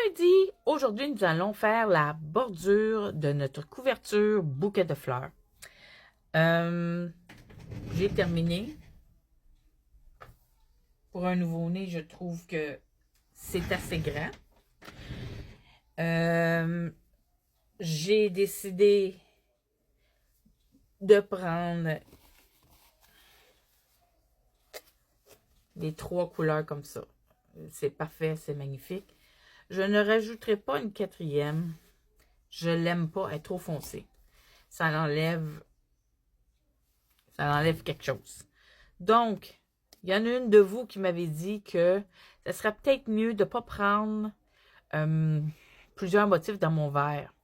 lundi, aujourd'hui, nous allons faire la bordure de notre couverture bouquet de fleurs. J'ai terminé. Pour un nouveau-né, je trouve que c'est assez grand. J'ai décidé de prendre les 3 couleurs comme ça. C'est parfait, c'est magnifique. Je ne rajouterai pas une 4e. Je l'aime pas, elle est trop foncée. Ça enlève quelque chose. Donc, il y en a une de vous qui m'avait dit que ça serait peut-être mieux de ne pas prendre plusieurs motifs dans mon verre.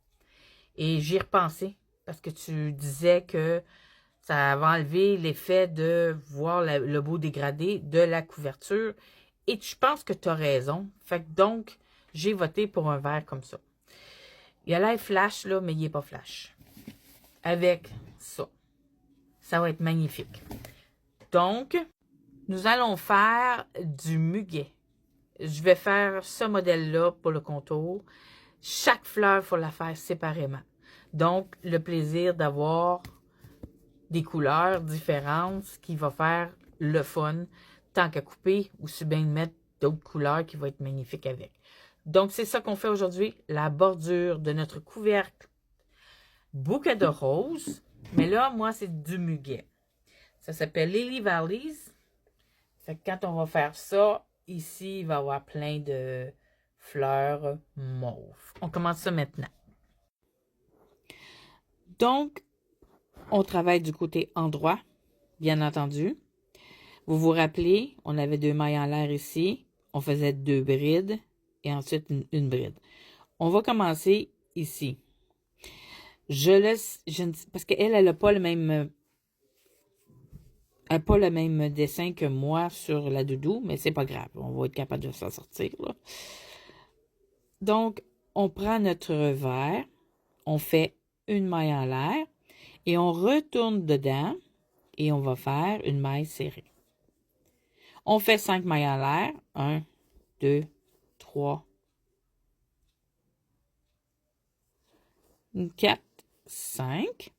Et j'y ai repensé parce que tu disais que ça va enlever l'effet de voir le beau dégradé de la couverture. Et je pense que tu as raison. Fait que donc, j'ai voté pour un verre comme ça. Il a l'air flash, là, mais il n'est pas flash. Avec ça. Ça va être magnifique. Donc, nous allons faire du muguet. Je vais faire ce modèle-là pour le contour. Chaque fleur, il faut la faire séparément. Donc, le plaisir d'avoir des couleurs différentes, ce qui va faire le fun, tant qu'à couper, ou si bien mettre d'autres couleurs qui vont être magnifiques avec. Donc, c'est ça qu'on fait aujourd'hui, la bordure de notre couvercle bouquet de roses. Mais là, moi, c'est du muguet. Ça s'appelle Lily Valleys. Fait que quand on va faire ça, ici, il va y avoir plein de fleurs mauves. On commence ça maintenant. Donc, on travaille du côté endroit, bien entendu. Vous vous rappelez, on avait 2 mailles en l'air ici. On faisait 2 brides et ensuite une bride. On va commencer ici. Parce qu'elle, elle n'a pas le même... Elle n'a pas le même dessin que moi sur la doudou, mais c'est pas grave. On va être capable de s'en sortir, là. Donc, on prend notre verre, on fait une maille en l'air et on retourne dedans et on va faire une maille serrée. On fait 5 mailles en l'air. 1, 2, 3, 4, 5.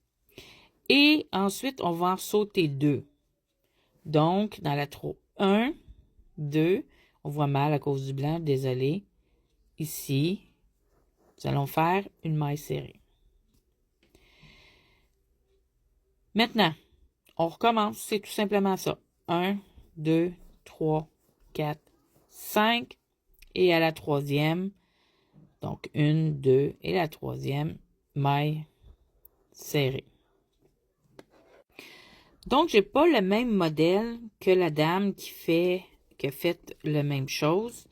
Et ensuite, on va en sauter 2. Donc, dans la 3, 1, 2, on voit mal à cause du blanc, désolé. Ici, nous allons faire une maille serrée. Maintenant, on recommence, c'est tout simplement ça. 1, 2, 3, 4, 5. Et à la 3e, donc 1, 2, et la 3e, maille serrée. Donc, j'ai pas le même modèle que la dame qui a fait la même chose.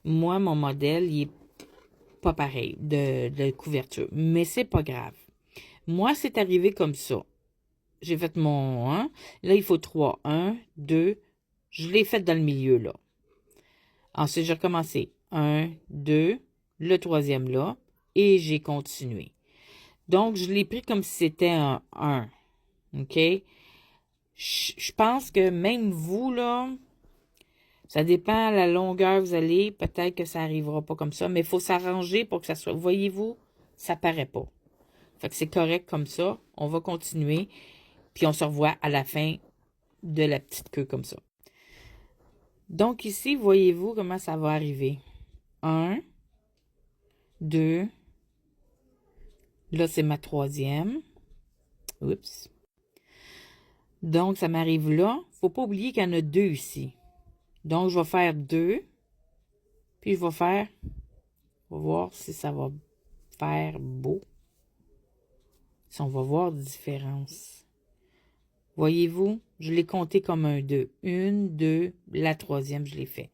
Moi, mon modèle, il est pas pareil de couverture. Mais c'est pas grave. Moi, c'est arrivé comme ça. J'ai fait mon 1. Là, il faut 3. 1, 2. Je l'ai fait dans le milieu, là. Ensuite, j'ai recommencé. 1, 2. Le 3e, là. Et j'ai continué. Donc, je l'ai pris comme si c'était un 1. OK? Je pense que même vous, là, ça dépend de la longueur vous allez. Peut-être que ça n'arrivera pas comme ça, mais il faut s'arranger pour que ça soit... Voyez-vous, ça paraît pas. Fait que c'est correct comme ça. On va continuer. Puis on se revoit à la fin de la petite queue comme ça. Donc ici, voyez-vous comment ça va arriver. 1, 2. Là, c'est ma 3e. Oups. Donc, ça m'arrive là. Faut pas oublier qu'il y en a 2 ici. Donc, je vais faire 2. Puis, je vais faire... On va voir si ça va faire beau. Si on va voir la différence. Voyez-vous, je l'ai compté comme un 2. 1, 2, la 3e, je l'ai fait.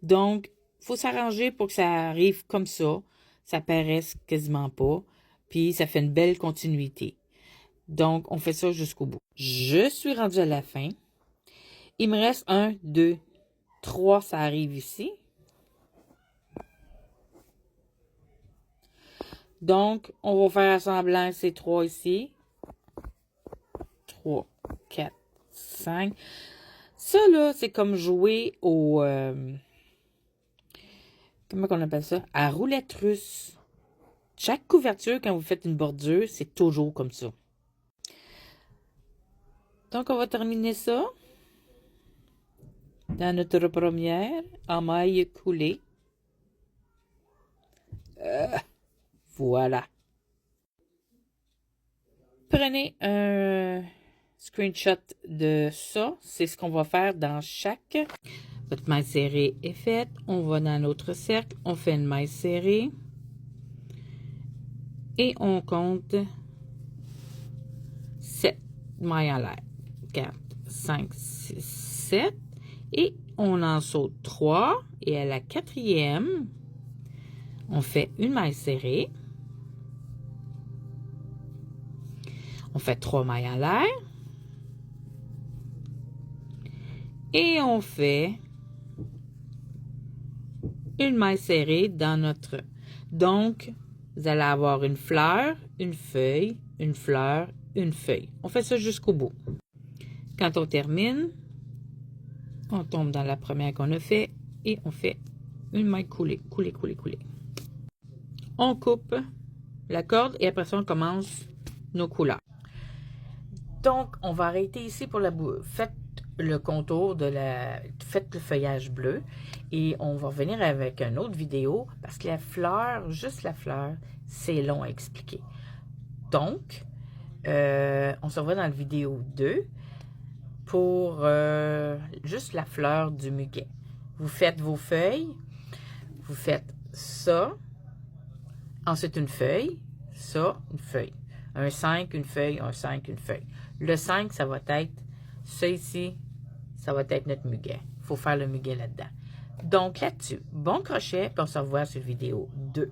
Donc, il faut s'arranger pour que ça arrive comme ça. Ça paraisse quasiment pas. Puis, ça fait une belle continuité. Donc, on fait ça jusqu'au bout. Je suis rendue à la fin. Il me reste 1, 2, 3, ça arrive ici. Donc, on va faire semblant ces 3 ici. 3, 4, 5. Ça, là, c'est comme jouer au comment on appelle ça? À roulette russe. Chaque couverture, quand vous faites une bordure, c'est toujours comme ça. Donc, on va terminer ça dans notre première en maille coulée. Voilà. Prenez un screenshot de ça. C'est ce qu'on va faire dans chaque. Votre maille serrée est faite. On va dans notre cercle. On fait une maille serrée. Et on compte 7 mailles en l'air. 4, 5, 6, 7. Et on en saute 3. Et à la quatrième, on fait une maille serrée. On fait 3 mailles en l'air. Et on fait une maille serrée dans notre... Donc, vous allez avoir une fleur, une feuille, une fleur, une feuille. On fait ça jusqu'au bout. Quand on termine, on tombe dans la première qu'on a fait et on fait une maille coulée, coulée, coulée, coulée. On coupe la corde et après ça, on commence nos couleurs. Donc, on va arrêter ici pour la boue. Faites le contour de la... Faites le feuillage bleu et on va revenir avec une autre vidéo parce que la fleur, juste la fleur, c'est long à expliquer. Donc, on se revoit dans la vidéo 2 pour juste la fleur du muguet. Vous faites vos feuilles, vous faites ça, ensuite une feuille, ça, une feuille. Un 5, une feuille, un 5, une feuille. Le 5, ça va être ça ici, ça va être notre muguet. Il faut faire le muguet là-dedans. Donc là-dessus, bon crochet, puis on se revoit sur la vidéo 2.